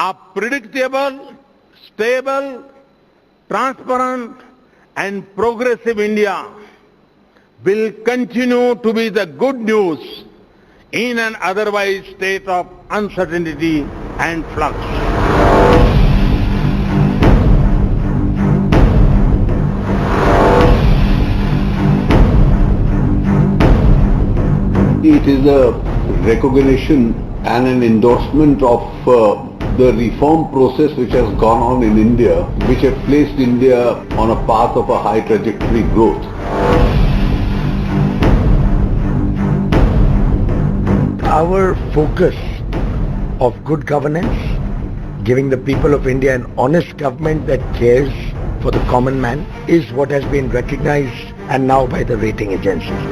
A predictable, stable, transparent and progressive India will continue to be the good news in an otherwise state of uncertainty and flux. It is a recognition and an endorsement of the reform process which has gone on in India, which have placed India on a path of a high trajectory growth. Our focus of good governance, giving the people of India an honest government that cares for the common man, is what has been recognized and now by the rating agencies.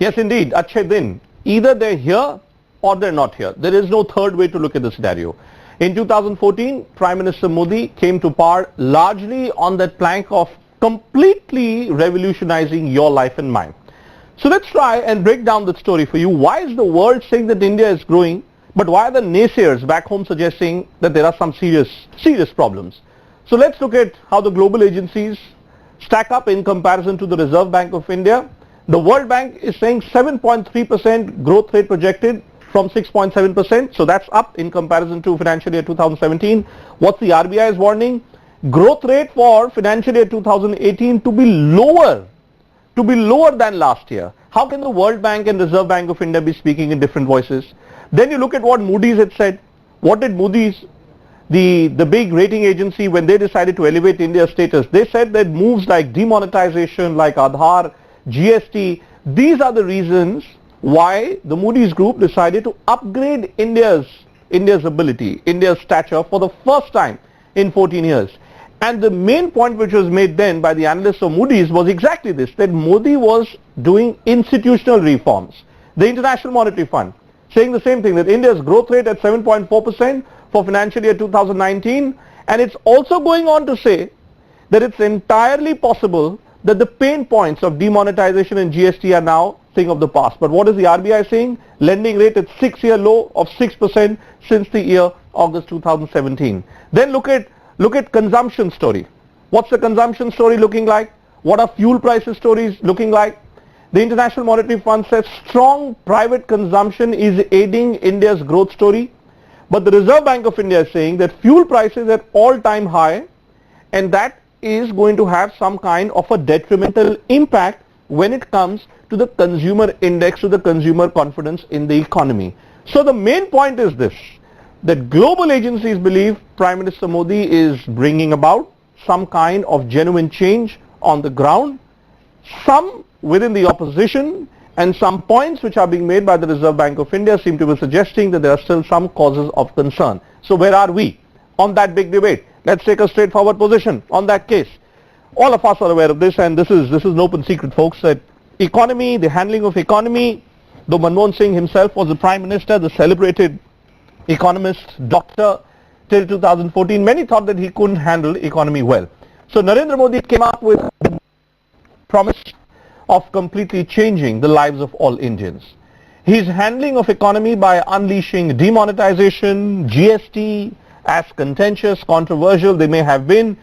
Yes, indeed, Achhe Din. Either they're here or they're not here. There is no third way to look at the scenario. In 2014, Prime Minister Modi came to power largely on that plank of completely revolutionizing your life and mine. So let's try and break down that story for you. Why is the world saying that India is growing, but why are the naysayers back home suggesting that there are some serious problems? So let's look at how the global agencies stack up in comparison to the Reserve Bank of India. The World Bank is saying 7.3% growth rate projected from 6.7%. So that's up in comparison to financial year 2017. What's the RBI is warning? Growth rate for financial year 2018 to be lower than last year. How can the World Bank and Reserve Bank of India be speaking in different voices? Then you look at what Moody's had said. What did Moody's, the big rating agency, when they decided to elevate India's status? They said that moves like demonetization, like Aadhaar, GST, these are the reasons why the Moody's group decided to upgrade India's ability, India's stature for the first time in 14 years. And the main point which was made then by the analysts of Moody's was exactly this, that Modi was doing institutional reforms. The International Monetary Fund saying the same thing, that India's growth rate at 7.4% for financial year 2019, and it's also going on to say that it's entirely possible that the pain points of demonetization and GST are now thing of the past. But what is the RBI saying? Lending rate at 6-year low of 6% since the year August 2017. Then look at consumption story. What's the consumption story looking like? What are fuel prices stories looking like? The International Monetary Fund says strong private consumption is aiding India's growth story. But the Reserve Bank of India is saying that fuel prices at all-time high, and that is going to have some kind of a detrimental impact when it comes to the consumer index, to the consumer confidence in the economy. So the main point is this, that global agencies believe Prime Minister Modi is bringing about some kind of genuine change on the ground. Some within the opposition and some points which are being made by the Reserve Bank of India seem to be suggesting that there are still some causes of concern. So where are we on that big debate? Let's take a straightforward position on that case. All of us are aware of this, and this is an open secret, folks, that economy, the handling of economy, though Manmohan Singh himself was the Prime Minister, the celebrated economist, doctor, till 2014, many thought that he couldn't handle economy well. So Narendra Modi came up with the promise of completely changing the lives of all Indians. His handling of economy by unleashing demonetization, GST, as contentious, controversial they may have been,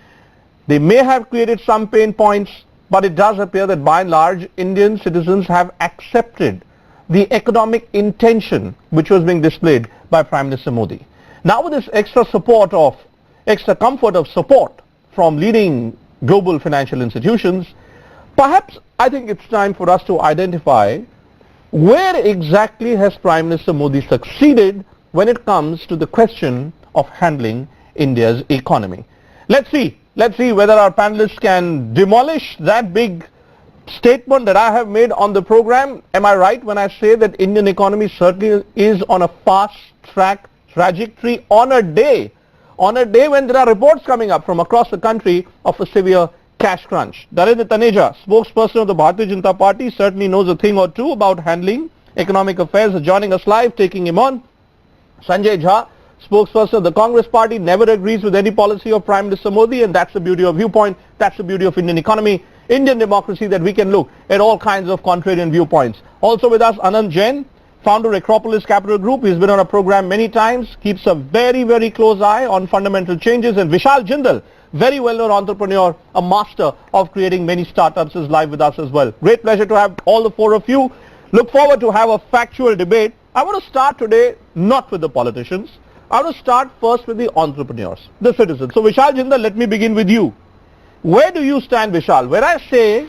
they may have created some pain points, but it does appear that by and large Indian citizens have accepted the economic intention which was being displayed by Prime Minister Modi. Now with this extra comfort of support from leading global financial institutions. Perhaps I think it's time for us to identify where exactly has Prime Minister Modi succeeded when it comes to the question of handling India's economy. Let's see whether our panelists can demolish that big statement that I have made on the program. Am I right when I say that Indian economy certainly is on a fast track trajectory on a day when there are reports coming up from across the country of a severe cash crunch? Narendra Taneja, spokesperson of the Bharatiya Janata Party, certainly knows a thing or two about handling economic affairs, is joining us live, taking him on. Sanjay Jha, spokesperson of the Congress Party, never agrees with any policy of Prime Minister Modi, and that's the beauty of viewpoint, that's the beauty of Indian economy, Indian democracy, that we can look at all kinds of contrarian viewpoints. Also with us, Anand Jain, founder Acropolis Capital Group. He's been on our program many times, keeps a very, very close eye on fundamental changes. And Vishal Jindal, very well-known entrepreneur, a master of creating many startups, is live with us as well. Great pleasure to have all the four of you. Look forward to have a factual debate. I want to start today not with the politicians. I want to start first with the entrepreneurs, the citizens. So Vishal Jindal, let me begin with you. Where do you stand, Vishal? Where I say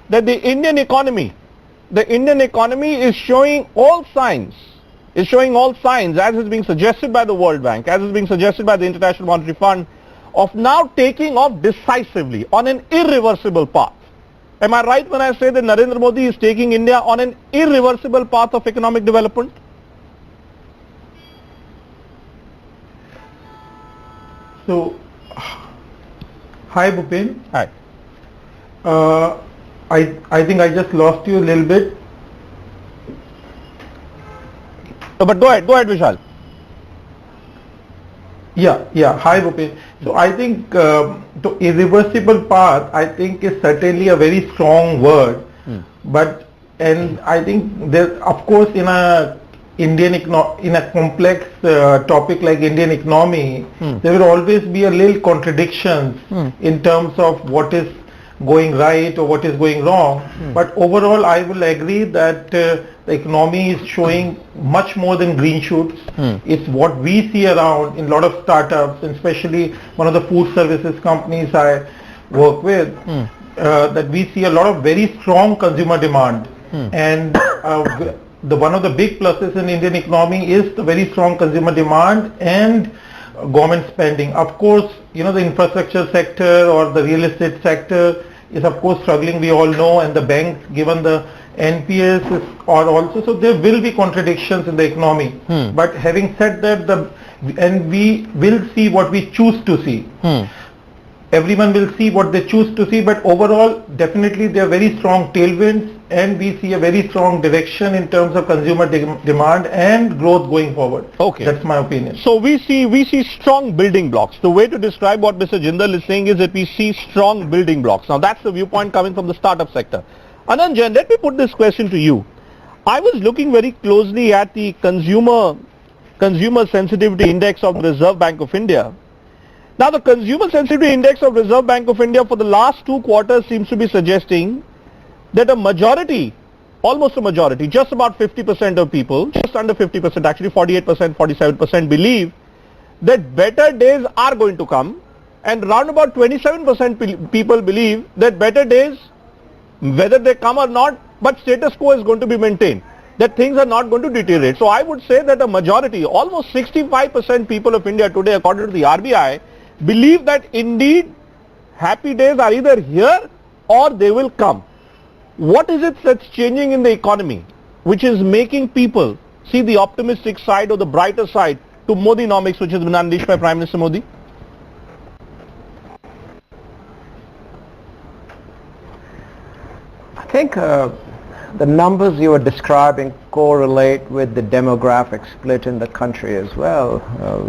that the Indian economy is showing all signs, as is being suggested by the World Bank, as is being suggested by the International Monetary Fund, of now taking off decisively on an irreversible path. Am I right when I say that Narendra Modi is taking India on an irreversible path of economic development? So, hi Bhupin. Hi. I think I just lost you a little bit. No, but go ahead Vishal. Yeah. Hi Bhupin. So I think the irreversible path, I think, is certainly a very strong word. And I think there, of course, in a complex topic like Indian economy, there will always be a little contradictions in terms of what is going right or what is going wrong. But overall, I will agree that the economy is showing much more than green shoots. It's what we see around in a lot of startups, and especially one of the food services companies I work with, that we see a lot of very strong consumer demand. And one of the big pluses in Indian economy is the very strong consumer demand and government spending. Of course, the infrastructure sector or the real estate sector is of course struggling, we all know, and the banks, given the NPS, are also, so there will be contradictions in the economy. But having said that, and we will see what we choose to see. Everyone will see what they choose to see, but overall, definitely there are very strong tailwinds, and we see a very strong direction in terms of consumer demand and growth going forward. Okay, that's my opinion. So we see strong building blocks. The way to describe what Mr. Jindal is saying is that we see strong building blocks. Now that's the viewpoint coming from the startup sector. Anand Jain, let me put this question to you. I was looking very closely at the consumer sensitivity index of the Reserve Bank of India. Now the consumer sensitivity index of Reserve Bank of India for the last 2 quarters seems to be suggesting that almost a majority, just about 50% of people, just under 50%, actually 48%, 47% believe that better days are going to come, and around about 27% people believe that better days, whether they come or not, but status quo is going to be maintained, that things are not going to deteriorate. So I would say that a majority, almost 65% people of India today, according to the RBI, believe that indeed happy days are either here or they will come. What is it that's changing in the economy which is making people see the optimistic side or the brighter side to Modinomics, which has been unleashed by Prime Minister Modi? I think the numbers you were describing correlate with the demographic split in the country as well.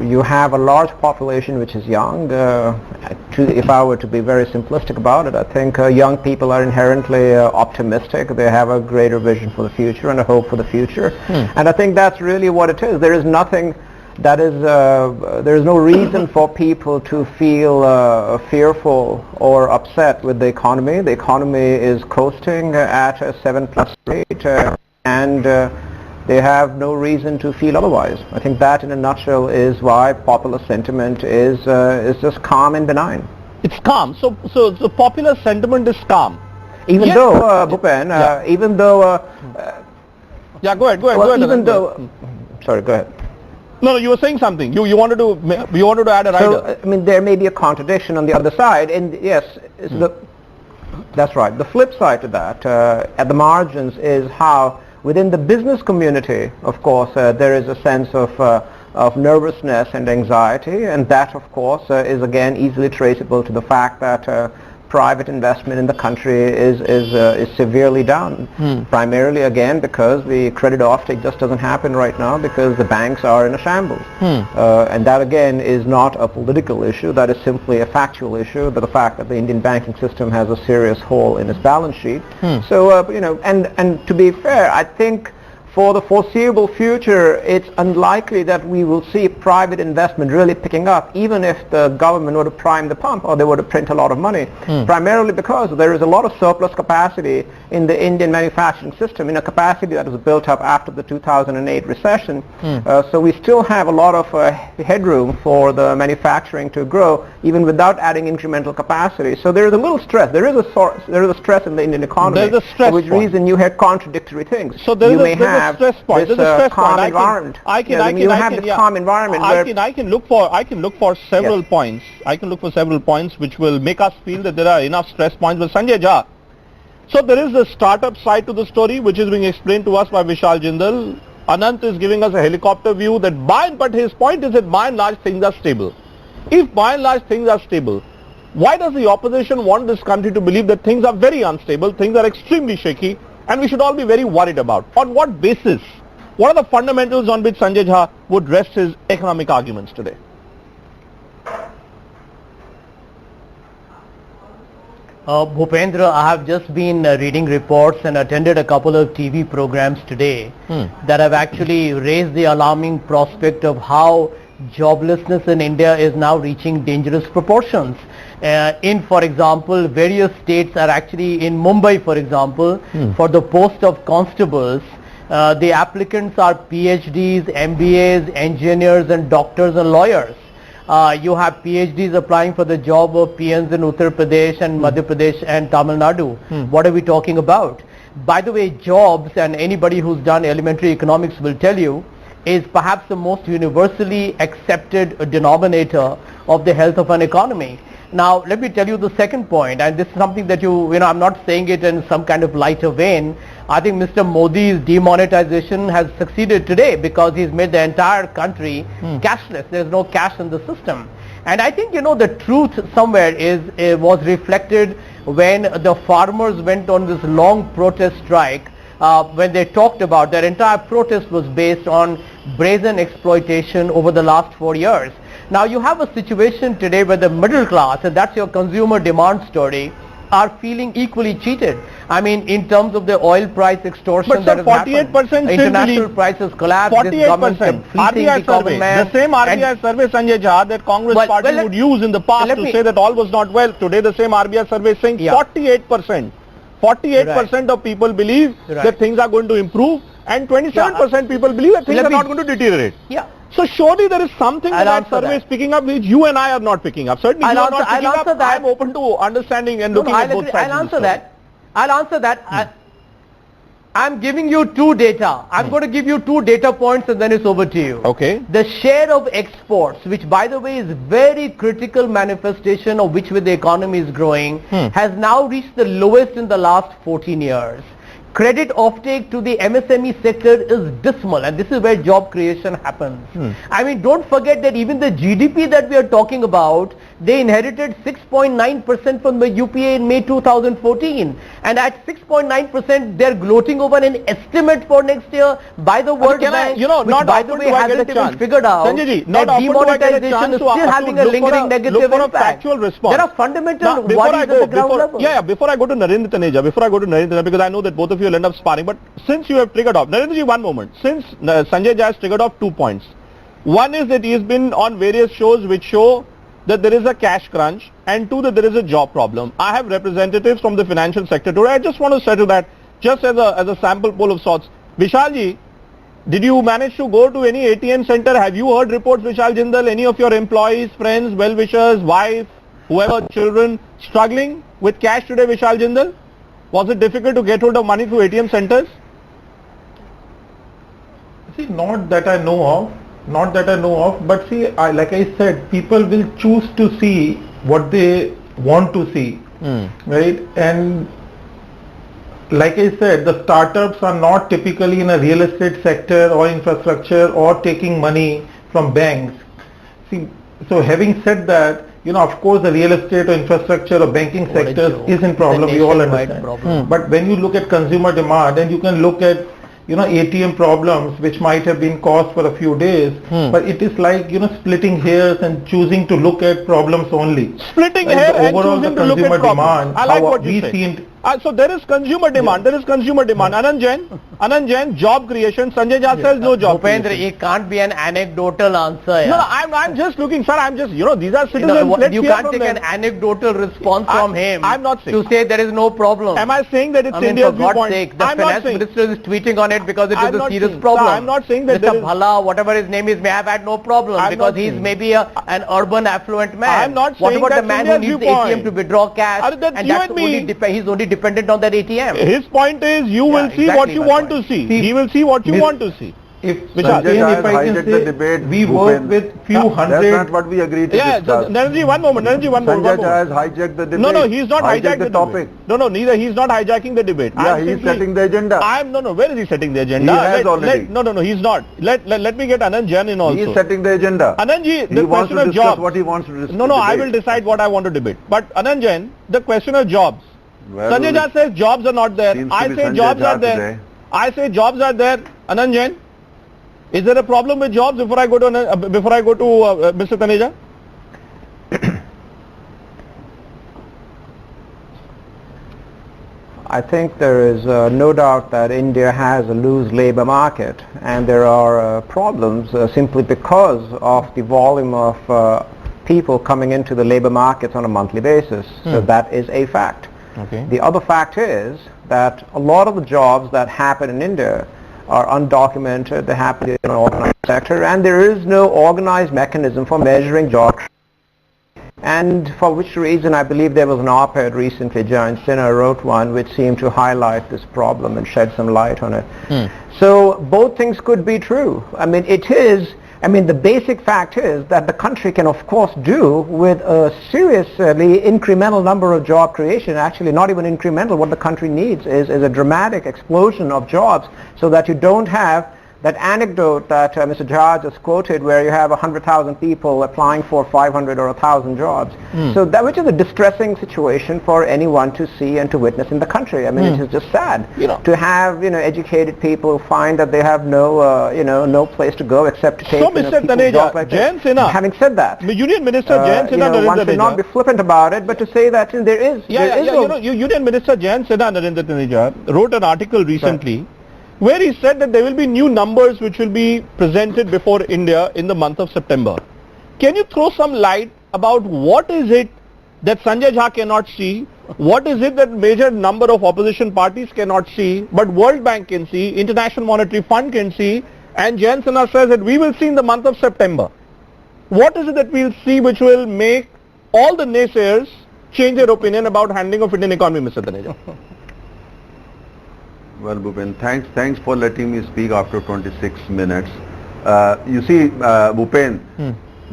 You have a large population which is young. If I were to be very simplistic about it, I think young people are inherently optimistic. They have a greater vision for the future and a hope for the future. And I think that's really what it is. There is nothing that is, there is no reason for people to feel fearful or upset with the economy. The economy is coasting at a 7+ rate, and they have no reason to feel otherwise. I think that in a nutshell is why popular sentiment is just calm and benign. It's calm. So the popular sentiment is calm. Even Yes. though, Bhupen, even though, Yeah, go ahead. well, even Narendra. though, sorry, go ahead. No, you were saying something. You wanted to add a rider. So, I mean, there may be a contradiction on the other side, and yes, that's right. The flip side to that, at the margins, is how within the business community, of course, there is a sense of nervousness and anxiety, and that, of course, is again easily traceable to the fact that private investment in the country is severely down, primarily again because the credit offtake just doesn't happen right now because the banks are in a shambles. And that again is not a political issue, that is simply a factual issue, but the fact that the Indian banking system has a serious hole in its balance sheet. So, you know, and to be fair, I think for the foreseeable future, it's unlikely that we will see private investment really picking up, even if the government were to prime the pump or they were to print a lot of money, primarily because there is a lot of surplus capacity in the Indian manufacturing system, in a capacity that was built up after the 2008 recession. So we still have a lot of headroom for the manufacturing to grow, even without adding incremental capacity. So there is a little stress. There is a stress in the Indian economy, There's a stress for which point. reason you had contradictory things. So there you is may a, there's have a stress point. this There's a stress calm point. environment. I can you have this calm environment where I can look for several points. I can look for several points which will make us feel that there are enough stress points. But Sanjay Jha, so there is the startup side to the story which is being explained to us by Vishal Jindal. Anant is giving us a helicopter view but his point is that by and large things are stable. If by and large things are stable, why does the opposition want this country to believe that things are very unstable, things are extremely shaky, and we should all be very worried about? On what basis? What are the fundamentals on which Sanjay Jha would rest his economic arguments today? Bhupendra, I have just been reading reports and attended a couple of TV programs today that have actually raised the alarming prospect of how joblessness in India is now reaching dangerous proportions. For example, various states are actually in Mumbai, for example, for the post of constables. The applicants are PhDs, MBAs, engineers and doctors and lawyers. You have PhDs applying for the job of PNs in Uttar Pradesh and Madhya Pradesh and Tamil Nadu. What are we talking about? By the way, jobs, and anybody who's done elementary economics will tell you, is perhaps the most universally accepted denominator of the health of an economy. Now, let me tell you the second point, and this is something that I'm not saying it in some kind of lighter vein. I think Mr. Modi's demonetization has succeeded today because he's made the entire country cashless. There's no cash in the system. And I think, the truth somewhere was reflected when the farmers went on this long protest strike. When they talked about their entire protest was based on brazen exploitation over the last 4 years. Now you have a situation today where the middle class, and that's your consumer demand story, are feeling equally cheated. I mean, in terms of the oil price extortion that has happened. 48% International prices collapsed. 48%. RBI survey. The same RBI survey, Sanjay Jha, that Congress party would use in the past to say that all was not well. Today the same RBI survey is saying 48%. 48% of people believe that things are going to improve, and 27% people believe that things are not going to deteriorate. Yeah. So surely there is something that survey is picking up which you and I are not picking up. Certainly you are not picking up. I am open to understanding and looking at both sides. I'll answer that. I'm giving you two data. I'm going to give you two data points and then it's over to you. Okay. The share of exports, which by the way is very critical manifestation of which way the economy is growing, has now reached the lowest in the last 14 years. Credit offtake to the MSME sector is dismal, and this is where job creation happens. I mean, don't forget that even the GDP that we are talking about, they inherited 6.9% from the UPA in May 2014, and at 6.9% they're gloating over an estimate for next year by the World Bank, which by the way hasn't even figured out that demonetization is still having a lingering negative impact. There are fundamental worries at the ground level. Before I go to Narendra Taneja, because I know that both of you will end up sparring, but since you have triggered off, Narendra ji, one moment, since Sanjay Jha has triggered off 2 points. One is that he has been on various shows which show that there is a cash crunch, and two, that there is a job problem. I have representatives from the financial sector today. I just want to settle that just as a sample poll of sorts. Vishal ji, did you manage to go to any ATM center? Have you heard reports, Vishal Jindal, any of your employees, friends, well-wishers, wife, whoever children struggling with cash today, Vishal Jindal? Was it difficult to get hold of money through ATM centers? See, not that I know of, but see, like I said, people will choose to see what they want to see, right? And like I said, the startups are not typically in a real estate sector or infrastructure or taking money from banks. See, so having said that, of course the real estate or infrastructure or banking sectors is in problem, we all understand. But when you look at consumer demand, and you can look at ATM problems which might have been caused for a few days, but it is like splitting hairs and choosing to look at problems only. Splitting hairs and choosing to look at problems. I like what you said. So there is consumer demand. There is consumer demand. Anand Jain, job creation. Sanjay Jha says no job Bhupendra, creation. it can't be an anecdotal answer. No, I'm just looking, sir. I'm just, these are citizens. Let's you hear can't from take them. an anecdotal response from him. I'm not saying to say there is no problem. Am I saying that it's I mean, India's for God's viewpoint? sake, the I'm finance not saying. minister is tweeting on it because it is a serious saying, problem. Sir, I'm not saying that Mr. Bhala, whatever his name is, may have had no problem because he's maybe an urban affluent man. I'm not what saying about the that's man who India's needs the viewpoint. ATM to withdraw cash and he's only dependent on that ATM? His point is you will see what you want to see. He will see what you want to see. If Sanjay I can hijacked say, the debate, we work with few hundred. That's not what we agreed to discuss. Narendra, one moment. Sanjay has hijacked the debate. No, he's not hijacked the topic. Debate. No, neither. He's not hijacking the debate. Yeah, he's setting the agenda. Where is he setting the agenda? He has already. No, he's not. Let me get Anand Jain in also. He is setting the agenda. Anand ji, he the wants question to of discuss jobs. what he wants to discuss. No, I will decide what I want to debate. But Anand Jain, the question of jobs. Well, Sanjay Jha says jobs are not there. I say jobs are there. Today. I say jobs are there. Anand Jain, is there a problem with jobs before I go to Mr. Taneja? I think there is no doubt that India has a loose labor market, and there are problems simply because of the volume of people coming into the labor markets on a monthly basis. So that is a fact. Okay. The other fact is that a lot of the jobs that happen in India are undocumented, they happen in an organized sector, and there is no organized mechanism for measuring job. And for which reason I believe there was an op-ed recently, Jayant Sinha wrote one, which seemed to highlight this problem and shed some light on it. So both things could be true. The basic fact is that the country can of course do with a seriously incremental number of job creation. Actually not even incremental. What the country needs is a dramatic explosion of jobs so that you don't have that anecdote that Mr. Jha just quoted where you have 100,000 people applying for 500 or 1,000 jobs. So that which is a distressing situation for anyone to see and to witness in the country. It is just sad to have educated people who find that they have no place to go except to take so Mr. Taneja, like Jayant Sinha, having said that, Union Minister Jayant Sinha, Narendra one should not be flippant about it, but to say that there is Union Minister Jayant Sinha, Narendra Taneja, wrote an article recently where he said that there will be new numbers which will be presented before India in the month of September. Can you throw some light about what is it that Sanjay Jha cannot see, what is it that major number of opposition parties cannot see, but World Bank can see, International Monetary Fund can see, and Jayant Sinha says that we will see in the month of September. What is it that we'll see which will make all the naysayers change their opinion about handling of Indian economy, Mr. Taneja? Well, Bhupen, thanks for letting me speak after 26 minutes. You see, Bhupen,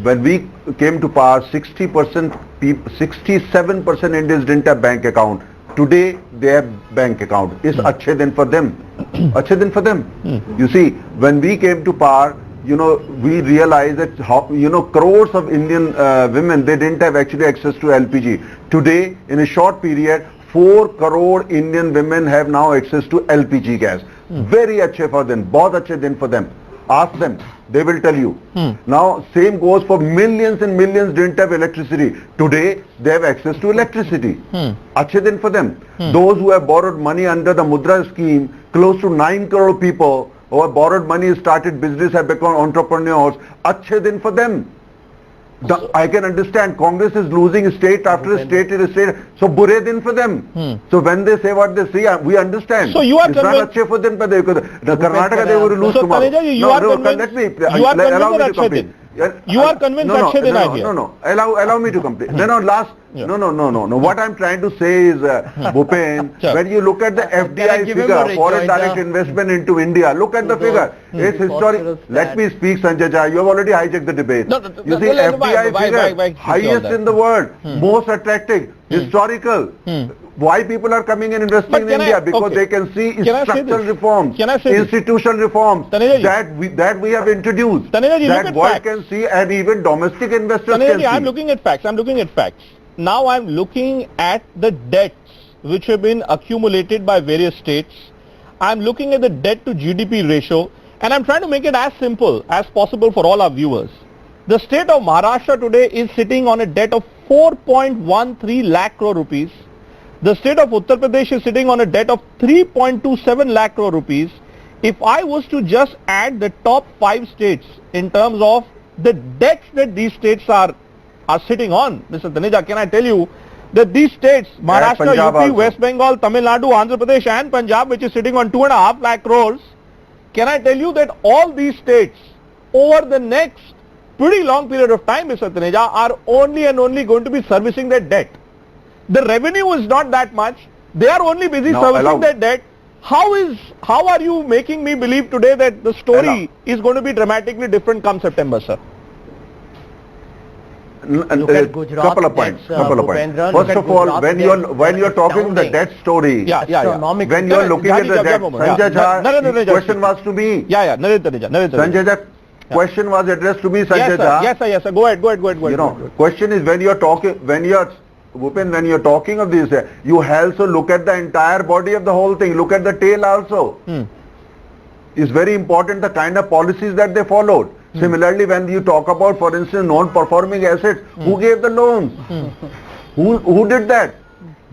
when we came to power, 67% Indians didn't have bank account. Today, they have bank account. It's achhe din for them. Achhe din for them. You see, when we came to power, we realized that crores of Indian women, they didn't have actually access to LPG. Today, in a short period, 4 crore Indian women have now access to LPG gas. Very achhe for them. Bahut achhe din for them. Ask them. They will tell you. Now, same goes for millions and millions didn't have electricity. Today, they have access to electricity. Achhe din for them. Those who have borrowed money under the Mudra scheme, close to 9 crore people who have borrowed money, started business, have become entrepreneurs. Achhe din for them. I can understand Congress is losing state after state is state. So bure din for them. So when they say what they say, we understand. So you are it's not achhe for them. Karnataka they will lose so tomorrow. Taneja, you are convinced that achhe din. You are convinced Achhe Din are here. No. Allow me to complete. No. What I'm trying to say is, Bhupen, Sure. when you look at the FDI give him figure, a foreign direct rejoinder? investment into India, look at the figure. It's historic. Phosphorus Let plant. me speak, Sanjay Jha. You have already hijacked the debate. You see, FDI figure, why highest in the world, most attractive, historical. Why people are coming and investing But in can I- India? Because okay. they can see Can I say structural this? reforms, Can I say this? institutional reforms Taneja ji. that we have introduced. Taneja ji, look that at world facts. can see and even domestic investors Taneja can ji, see. I'm looking at facts. Now I'm looking at the debts which have been accumulated by various states. I'm looking at the debt to GDP ratio, and I'm trying to make it as simple as possible for all our viewers. The state of Maharashtra today is sitting on a debt of 4.13 lakh crore rupees. The state of Uttar Pradesh is sitting on a debt of 3.27 lakh crore rupees. If I was to just add the top 5 states in terms of the debts that these states are sitting on, Mr. Taneja, can I tell you that these states, Maharashtra, Punjab UP, also. West Bengal, Tamil Nadu, Andhra Pradesh and Punjab, which is sitting on 2.5 lakh crores, can I tell you that all these states over the next pretty long period of time, Mr. Taneja, are only and only going to be servicing their debt. The revenue is not that much. They are only busy Now, servicing allow- their debt. How are you making me believe today that the story is going to be dramatically different come September, sir? Look at Gujarat, Couple of points. that's, Couple of points. Bhupendra, look First at of all, Gujarat, when you're that's talking the astounding. debt story, Yeah. Astronomical. when you're looking at the debt, Sanjay Narendra Jha, Taneja, question was to me. Yeah, Narendra Taneja. Sanjay Jha, question was addressed to me, Sanjay Jha. Yes, sir. Go ahead. You know, question is when you're talking, Bhupen, when you're talking of this, you also look at the entire body of the whole thing. Look at the tail also. It's very important the kind of policies that they followed. Similarly, when you talk about, for instance, non-performing assets, who gave the loans? Who did that?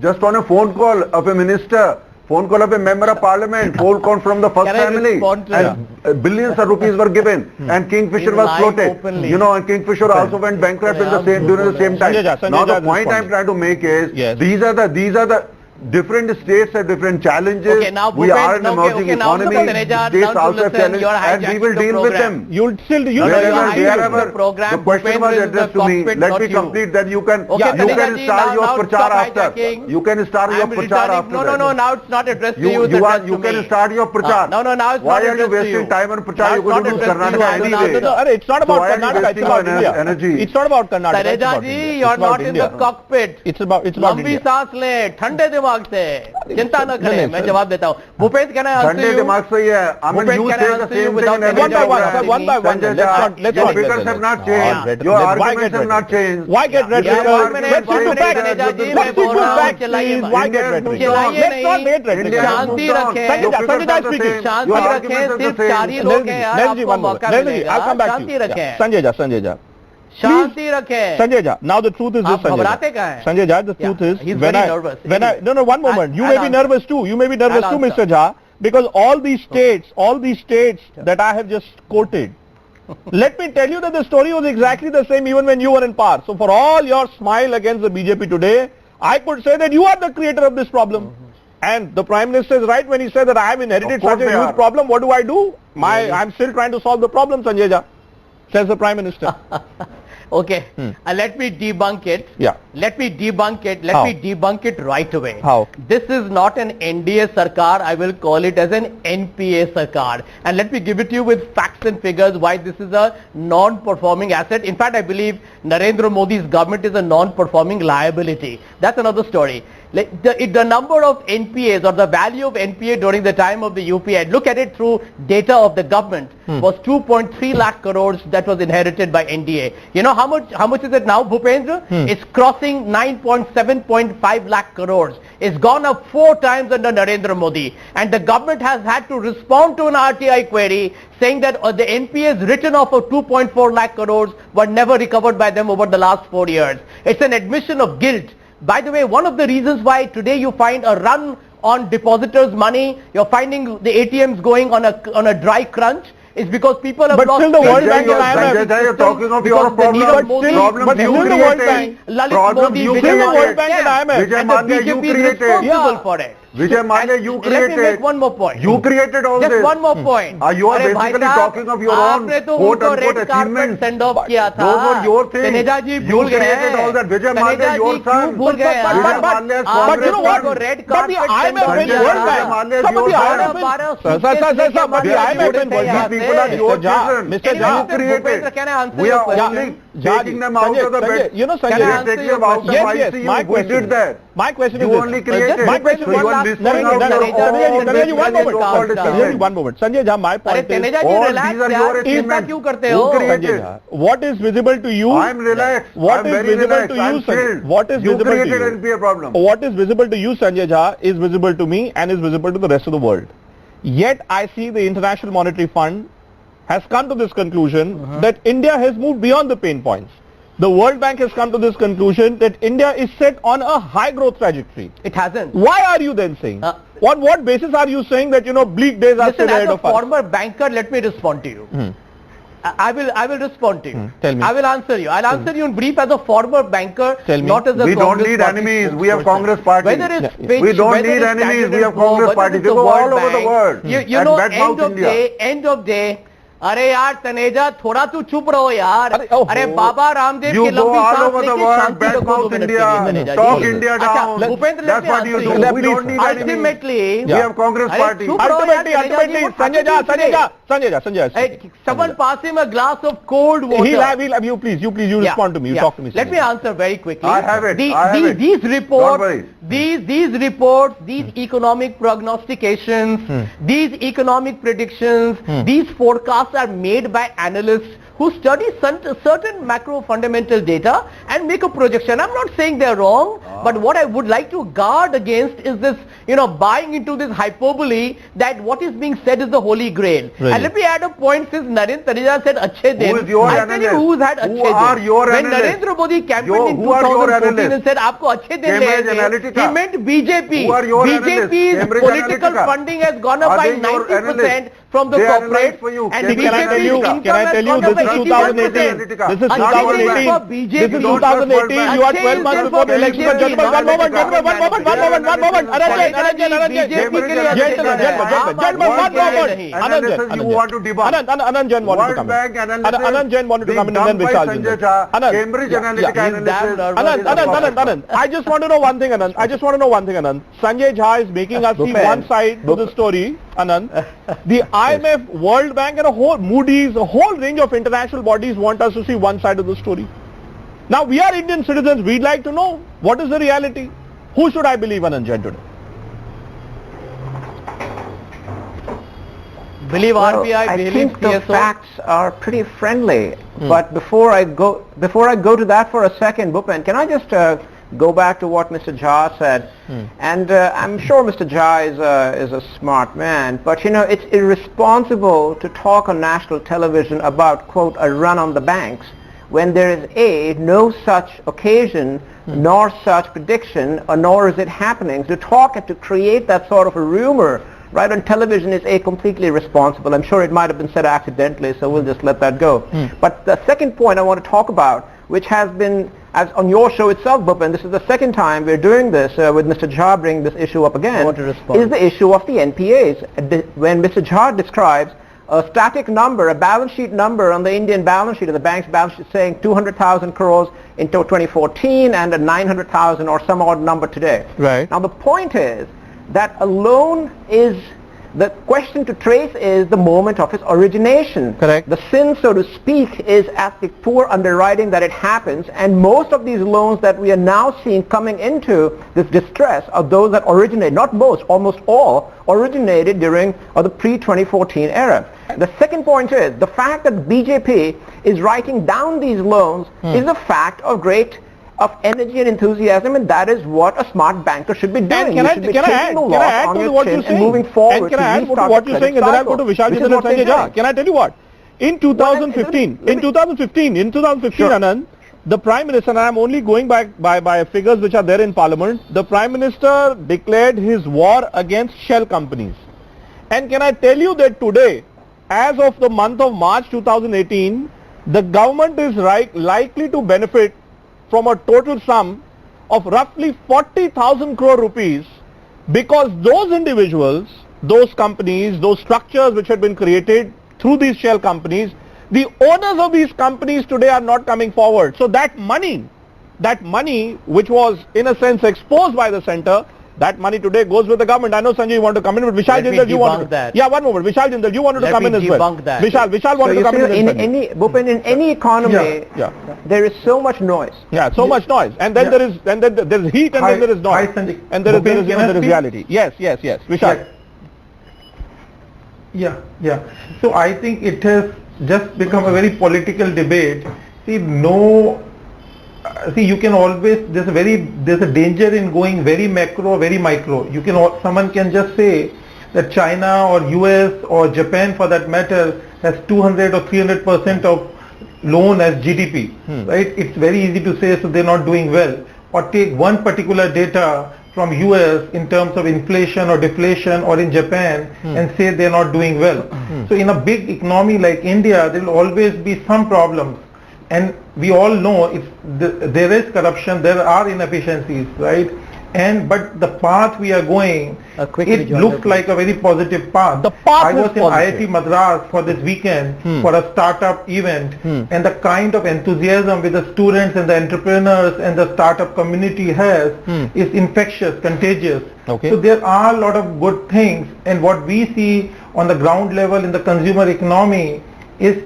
Just on a phone call of a minister, phone call of a member of parliament, phone call from the first Can I family, respond to and billions of rupees were given, and Kingfisher In was live floated. openly. You know, and Kingfisher also went bankrupt in the same during the same time. Sanjay Now Jha the point responding. I'm trying to make is Yes. these are the different states have different challenges. Okay, now We Bhupen, are an emerging now economy. Taneja, States now to also have listen, challenges, you're and we hijacking will the deal with program. them. You'll still No, Wherever, you're hijacking wherever the program. the question was Bhupendra is addressed the to me, cockpit, let not me you. complete, then you can Okay, you Taneja can ji, start your now prachar stop after. hijacking. You can start your I'm prachar returning. after No, that. now it's not addressed to you. It's You addressed to can me. start your prachar. No, now it's Why not are you addressed to wasting you. time on Now prachar? You it's could not do addressed to Karnataka you. anyway. No, it's not So about why are you Karnataka, it's wasting about your India. energy? It's not about Karnataka, it's Taneja about ji, India. you're It's about not in the India. cockpit. It's about लंबी India. सांस ले, ठंडे दिमाग से, चिंता न नहीं, करें, मैं सर। जवाब देता हूँ. भूपेंद्र, can I answer ठंडे you? दिमाग से ही है. I mean, Bhupen, you can I say the answer you same thing without in every One by one, program. sir, one by one. Sanjay Let's Jha, not your get figures red. have not Why changed. get Your red? arguments have not changed. Why get red? Yeah, Let's one stick to minute, facts. Taneja ji, Let's मैं stick to बोल रहा हूँ, facts, चिल्लाइए please. मत. Why get red? चिल्लाइए Let's not नहीं. get red. India has Shanti moved on. रखें. Sanjay Your Jha, figures Sanjay Jha are is the speaking. same. Shanti Your रखें, arguments are the सिर्फ same. 4 ही लोग हैं यार, Narendra ji, आपको one मौका moment. Narendra ji, मिलेगा. I'll come back to Shanti you. रखें. Yeah. Sanjay Jha. शांति रखें. Sanjay Jha, now the truth is this, आप Sanjay घबराते Jha. कहाँ हैं? Sanjay Jha, the truth is, he's when very I, nervous. no, one moment. You may be nervous too. You may be nervous I'll too, answer. Mr. Jha, because all these states that I have just quoted, let me tell you that the story was exactly the same even when you were in power. So for all your smile against the BJP today, I could say that you are the creator of this problem. And the Prime Minister is right when he said that I have inherited Of course such a they huge are. problem. What do? I'm still trying to solve the problem, Sanjay Jha, says the Prime Minister. Okay, let me debunk it. Yeah. Let me debunk it. Let How? me debunk it right away. How? This is not an NDA Sarkar. I will call it as an NPA Sarkar. And let me give it to you with facts and figures why this is a non-performing asset. In fact, I believe Narendra Modi's government is a non-performing liability. That's another story. Like the number of NPAs or the value of NPA during the time of the UPA, look at it through data of the government, was 2.3 lakh crores that was inherited by NDA. You know how much is it now, Bhupendra? It's crossing 9.7.5 lakh crores. It's gone up 4 times under Narendra Modi. And the government has had to respond to an RTI query saying that the NPAs written off of 2.4 lakh crores were never recovered by them over the last 4 years. It's an admission of guilt. By the way, one of the reasons why today you find a run on depositors' money, you're finding the ATMs going on a dry crunch, is because people have But lost still the World faith Bank in and the IMF Sanjay Jha, you're talking of because your the need of Modi- problem but you still the World created. Bank- Lalit Problem Modi, you Vijay created. World Bank and Mallya, IMF. Vijay and the Mallya, you BJP is created. responsible Yeah. for it. Vijay Mallya, you Let me make created. one more point. You created all Just this. one more point. You are अरे भाई basically साहब, talking of your own आपने तो quote उनको unquote red carpet achievements. send off किया था. Those were your things. Taneja ji You भूल गए created all that. Vijay Mallya, Taneja your ji son. क्यों भूल गए यार? Vijay Mallya, आपने you know what? उनको red But the carpet send IMF off and किया World था. Bank. Mallya is But the your IMF son. and- बारह Sir, but the IMF and World Bank. These people are your Mr. Jha, children. Mr. You Jha. created. Can I answer We your are question? only Jha, taking them out Sanjay, of the Sanjay, bed. you know, Can We I are answer taking your them out of question? Yes, ICU. my Who question did is- that? My question You is this. only created. my question So you was are last- listing Narendra, out your Narendra, all Narendra, these you one moment. so-called Narendra, achievements. One moment. Sanjay Jha, my अरे point is, Taneja ji All relax these are यार, your चिंता achievements. क्यों करते Who हो? created? Sanjay Jha, what is visible to you? I am relaxed. What I'm is very visible relaxed. to you, I'm Sanjay? chilled. What is You visible to created you? NPA problem. What is visible to you, Sanjay Jha, is visible to me and is visible to the rest of the world. Yet I see the International Monetary Fund has come to this conclusion that India has moved beyond the pain points. The World Bank has come to this conclusion that India is set on a high growth trajectory. It hasn't. Why are you then saying? On what basis are you saying that, bleak days are Listen, still ahead as a of us? former banker, let me respond to you. I will respond to you. Tell me. I will answer you. I'll answer you in brief as a former banker, Tell me. not as a We don't Congress need party enemies. We have spokesperson. Congress party. Whether it's Yeah. Fitch, We don't whether need it's enemies. Standard We have & Poor's, Congress whether party. it's They the go all World over the Bank, world. You And know, badmouth India. end of day. अरे यार तनेजा थोड़ा तू चुप रहो यार. अरे Baba Ramdev You की go लंबी all सांस over the लेके world, शांति रखो 2 badmouth मिनट के India, लिए तनेजा talk जी. India अच्छा, down. Bhupendra, That's what you do. We don't need enemies. Ultimately, We have Congress अरे party. चुप रहो यार, Ultimately, Taneja ji, what Sanjay Jha, happened Sanjay Jha, today? Sanjay Jha. Someone pass him a glass of cold water. He'll have, you respond to me, you talk to me. Let Sanjay me Jha. answer very quickly. I have it. These reports, Don't worry. these reports, these economic prognostications, these economic predictions, these forecasts are made by analysts who study certain macro fundamental data and make a projection. I'm not saying they're wrong, but what I would like to guard against is this, buying into this hyperbole that what is being said is the holy grail. Really? And let me add a point, since Narendra Taneja said Achhe Din. Who is your I'll tell you analyst? who's had Who Achhe Din. are your When analysts? Narendra Modi campaigned in Who are your 2014 and analysts? said Aapko Achhe Din Cambridge lenge," Analytica. he meant BJP. Who are your analysts? BJP's Cambridge political Analytica. funding has gone up Are by they your 90% analysts? from the They analyze corporate, for you. and Can BJP's I tell you- income can I has tell you gone up this by is 81%. 2018. This is Achhe Din 2018. for This BJP. is Don't 2018. You are 12 months before the election. But gentlemen, one moment. Analysis you want to debunk. Anand Jain wanted to come in. World Bank analysis Anand Jain wanted to being come in and done then we by shall Sanjay do Jha, that. Cambridge Analytica analysis. Anand, I just want to know one thing, Anand. Sanjay Jha is making us see one side to the story, Anand. The IMF, World Bank and Moody's, a whole range of international bodies want us to see one side of the story. Now we are Indian citizens, we'd like to know what is the reality. Who should I believe, Anand Jain, today? Believe Well, RBI, I believe think the PSO. facts are pretty friendly. But before I go to that for a second, Bhupen, can I just go back to what Mr. Jha said? And I'm sure Mr. Jha is a smart man, but it's irresponsible to talk on national television about, quote, a run on the banks when there is no such occasion nor such prediction, nor is it happening. To talk and to create that sort of a rumor right on television is completely irresponsible. I'm sure it might have been said accidentally, so we'll just let that go. But the second point I want to talk about, which has been, as on your show itself, Bhupen, this is the second time we're doing this with Mr. Jha bringing this issue up again, is the issue of the NPAs. When Mr. Jha describes a static number, a balance sheet number on the Indian balance sheet, or the bank's balance sheet, saying 200,000 crores in 2014 and a 900,000 or some odd number today. Right. Now the point is that a loan is, the question to trace is the moment of its origination. Correct. The sin, so to speak, is at the poor underwriting that it happens, and most of these loans that we are now seeing coming into this distress are those that originate, not most, almost all, originated during the pre-2014 era. The second point is the fact that BJP is writing down these loans is a fact of energy and enthusiasm, and that is what a smart banker should be doing. And can I add to what you're saying? Moving forward, and can I add to what you're saying, and then I'll go to Vishal Jitan and Sanjay Jha. Can I tell you what? In 2015, Sure. Anand, the Prime Minister, and I'm only going by figures which are there in Parliament, the Prime Minister declared his war against shell companies. And can I tell you that today, as of the month of March 2018, the government is likely to benefit from a total sum of roughly 40,000 crore rupees because those individuals, those companies, those structures which had been created through these shell companies, the owners of these companies today are not coming forward. So that money which was in a sense exposed by the center, that money today goes with the government. I know Sanjay you want to come in, but Vishal Jindal you wanted that. Yeah, one moment. Vishal Jindal you wanted to come in as well. That. Vishal wanted to come in. Bhupen, in any economy, there is so much noise. Yeah, so much noise, and then there is heat, and then there is noise, and there is reality. Yes. Vishal. Yeah. So I think it has just become a very political debate. You can always, there's a danger in going very macro, very micro. Someone can just say that China or US or Japan for that matter has 200 or 300% of loan as GDP, right? It's very easy to say so they're not doing well. Or take one particular data from US in terms of inflation or deflation, or in Japan and say they're not doing well. So in a big economy like India, there will always be some problems. And we all know there is corruption, there are inefficiencies, right? But the path we are going, it looks like a very positive path. I was in IIT Madras for this weekend for a startup event, and the kind of enthusiasm with the students and the entrepreneurs and the startup community has is infectious, contagious. So there are a lot of good things, and what we see on the ground level in the consumer economy is,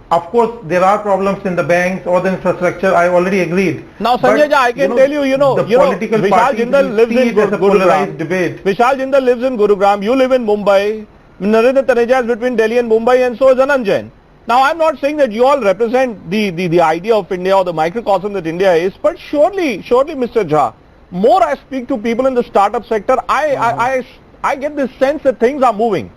of course, there are problems in the banks or the infrastructure. I already agreed. Now, Sanjay, I can tell you, Vishal Jindal lives in Gurugram. Vishal Jindal lives in Gurugram. You live in Mumbai. Narendra Taneja is between Delhi and Mumbai, and so is Anand Jain. Now, I'm not saying that you all represent the idea of India or the microcosm that India is, but surely, Mr. Jha, more I speak to people in the startup sector, I get this sense that things are moving.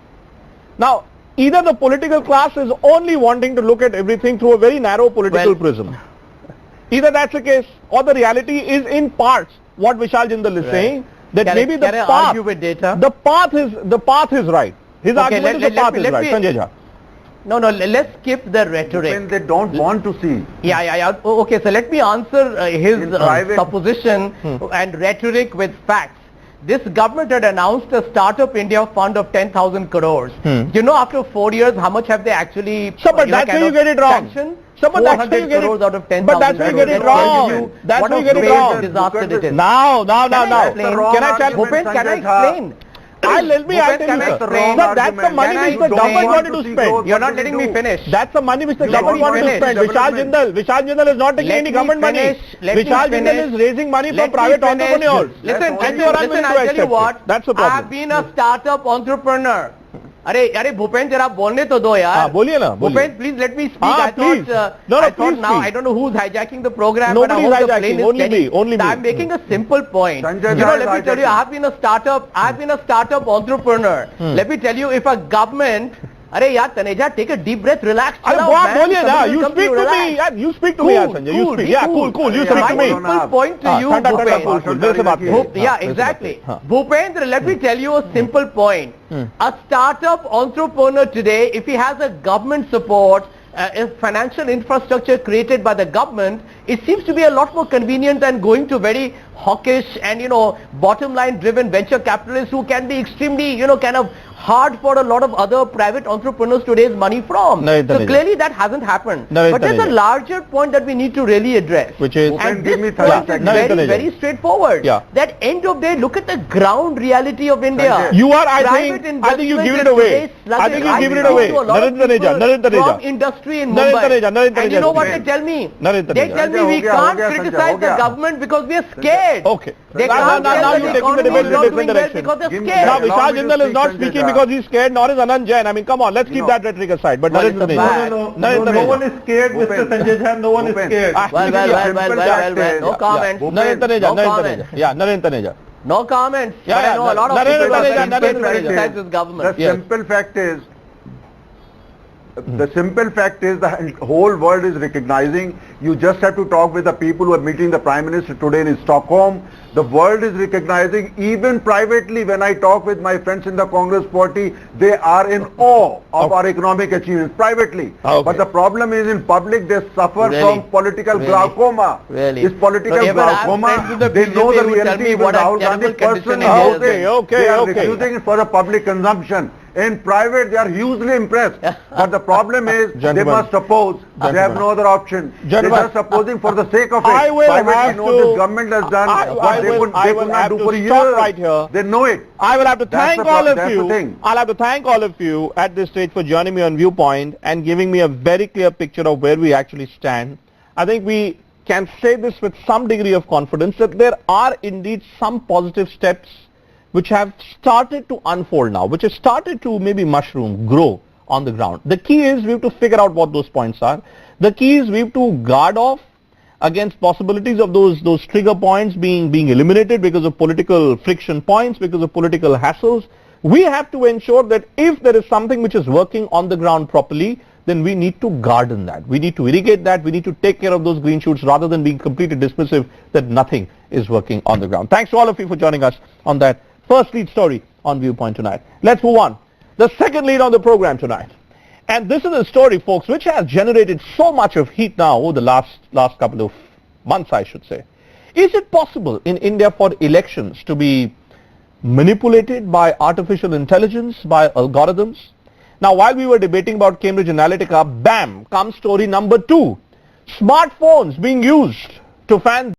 Now, either the political class is only wanting to look at everything through a very narrow political prism. Either that's the case, or the reality is in parts what Vishal Jindal is saying, that maybe the path is right. His argument is the path is right. Sanjay Jha. No, let's skip the rhetoric. When they don't want to see. Yeah. Okay, so let me answer his supposition and rhetoric with facts. This government had announced a Startup India fund of 10,000 crores. You know, after 4 years, how much have they actually? So, but that's where you get it wrong. So, but that's where you get it. Out of 10,000 but that's where you get it wrong. That's where you get it wrong. Disaster it is. Now. Can I tell Bhupen, can I explain? I'll tell you. Sir, that's the money which the government wanted to spend. You're not letting me finish. That's the money which the government wanted to spend. Vishal Jindal is not taking any government money. Vishal Jindal is raising money from private entrepreneurs. Listen, I'll tell you what. That's the problem. I've been a startup entrepreneur. अरे भूपेन जरा बोलने तो दो यार. बोलिए ना. Bhupen, please let me speak. I thought now I don't know who's hijacking the program. Nobody is hijacking. Only me. I'm making a simple point. Let me tell you, I've been a startup entrepreneur. Let me tell you, if a government, Taneja, take a deep breath, relax. You speak to me. You speak to me, Sanjay. You speak. Yeah, cool. You speak to me. Simple point to you, Bhupen. Yeah, exactly. Bhupendra, let me tell you a simple point. A startup entrepreneur today, if he has a government support, a financial infrastructure created by the government, it seems to be a lot more convenient than going to very hawkish and, bottom line driven venture capitalists who can be extremely, kind of hard for a lot of other private entrepreneurs to raise money from. So clearly that hasn't happened. But there's a larger point that we need to really address. Which is? And this point is very straightforward. That end of day, look at the ground reality of India. You are, I think you give it away. Narendra From industry in Mumbai. And you know what they tell me? They tell me we can't criticize the government because we are scared. Okay. They can't now you're taking the debate in a different direction. Because they're scared. Now Vishal Jindal is not speaking because he's scared, nor is Anand Jain. I mean, come on, let's keep that rhetoric aside. But Narendra Taneja. No one is scared, Mr. Sanjay Jha. No one is scared. Well. No comments. Narendra Taneja. Yeah, Narendra Taneja. No comments. Yeah, but I know a lot of people Narendra criticize this government. The simple fact is, The simple fact is the whole world is recognizing. You just have to talk with the people who are meeting the Prime Minister today in Stockholm. The world is recognizing, even privately, when I talk with my friends in the Congress party, they are in awe of our economic achievements, privately. But the problem is in public, they suffer from political glaucoma. It's political glaucoma. They know the reality when Rahul Gandhi personally knows it. They are refusing it for a public consumption. In private, they are hugely impressed. But the problem is, they must oppose. They have no other option. They are just opposing for the sake of it. Privately, know this government has done what they could not do for years. Right here. They know it. I will have to thank all of you. Thing. I'll have to thank all of you at this stage for joining me on Viewpoint and giving me a very clear picture of where we actually stand. I think we can say this with some degree of confidence that there are indeed some positive steps which have started to unfold now, which have started to maybe mushroom, grow on the ground. The key is we have to figure out what those points are. The key is we have to guard off against possibilities of those trigger points being eliminated because of political friction points, because of political hassles. We have to ensure that if there is something which is working on the ground properly, then we need to garden that. We need to irrigate that. We need to take care of those green shoots rather than being completely dismissive that nothing is working on the ground. Thanks to all of you for joining us on that first lead story on Viewpoint tonight. Let's move on. The second lead on the program tonight. And this is a story, folks, which has generated so much of heat now over the last couple of months, I should say. Is it possible in India for elections to be manipulated by artificial intelligence, by algorithms? Now, while we were debating about Cambridge Analytica, bam, comes story number 2. Smartphones being used to fan